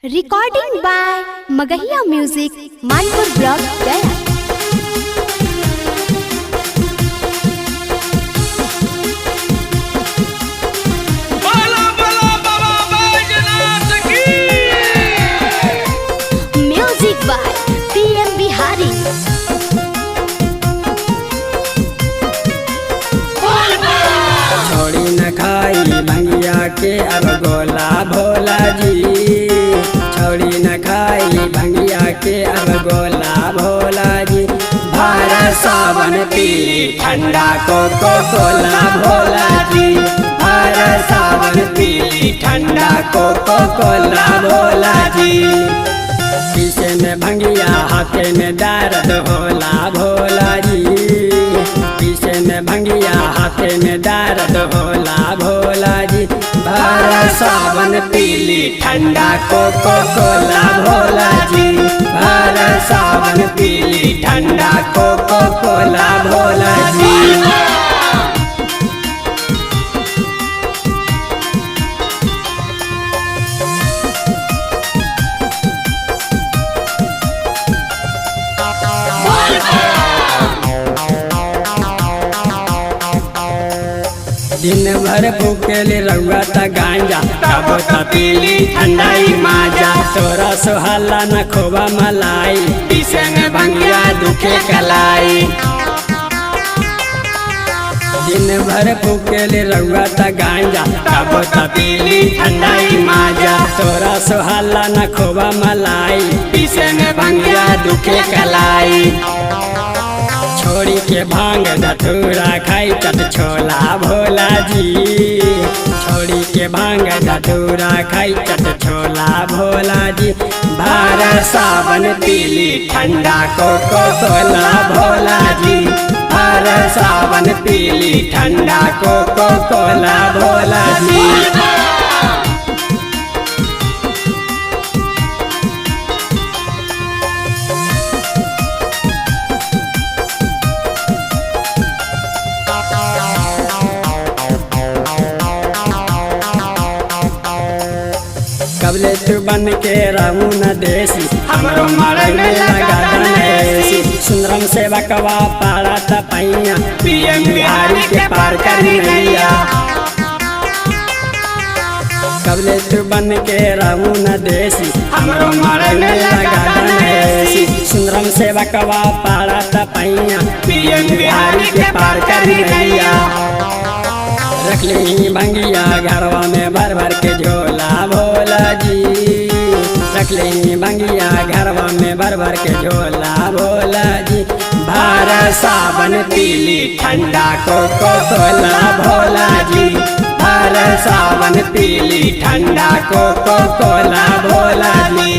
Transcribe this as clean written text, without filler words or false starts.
Recording by Magahiya music Manpur block Gaya. Music by PM Bihari. छोड़ी न खाई भंगिया के अब गोला भोला जी। छोड़ी न खाई भंगिया के अब गोला भोला जी। भारत सावन पीली ठंडा कोको कोला भोला जी। भारत सावन पीली ठंडा कोको कोला भोला जी। पीछे में भंगिया हाथे में दर्द होला भोला जी। पीछे में भंगिया हाथे में दर्द होला भोला जी। भारत सावन पीली ठंडा कोको कोला भोला जी। भारत सावन पीली ठंडा कोको कोला भोला जी। दिन भर भूखेली रउआ त गांजा तब त पीली ठंडाई माजा। तोरा सोहला न खोबा मलाई पीछे में भंगिया दुखे कलाई। दिन भर भूखेली रउआ त गांजा तब त पीली ठंडाई माजा। तोरा सोहला न खोबा मलाई पीछे में भंगिया दुखे कलाई। छोड़ी के भांग धतूरा खाई चट छोला भोला जी। छोड़ी के भांग धतूरा खाई चट छोला भोला जी। भारत सावन पीली ठंडा कोको कोला भोला जी। भारत सावन पीली ठंडा कोको कोला भोला जी। कबले तू बन के रहू न देसी हमरो मरने लगा गणेशी। सुंदरम सेवा कवा पारा तपैया पीएम बिहारी के पार कर नैया। कबले तू बन के रहू न देसी हमरो मरने लगा गणेशी। सुंदरम सेवा कवा पारा तपैया पीएम बिहारी के पार कर नैया। रख ली भंगिया घरवा में भर भर के झोला भोला जी। रख ली भंगिया घरवा में भर भर के झोला भोला जी। भारत सावन पीली ठंडा कोको कोला भोला जी। भारत सावन पीली ठंडा कोको कोला भोला जी।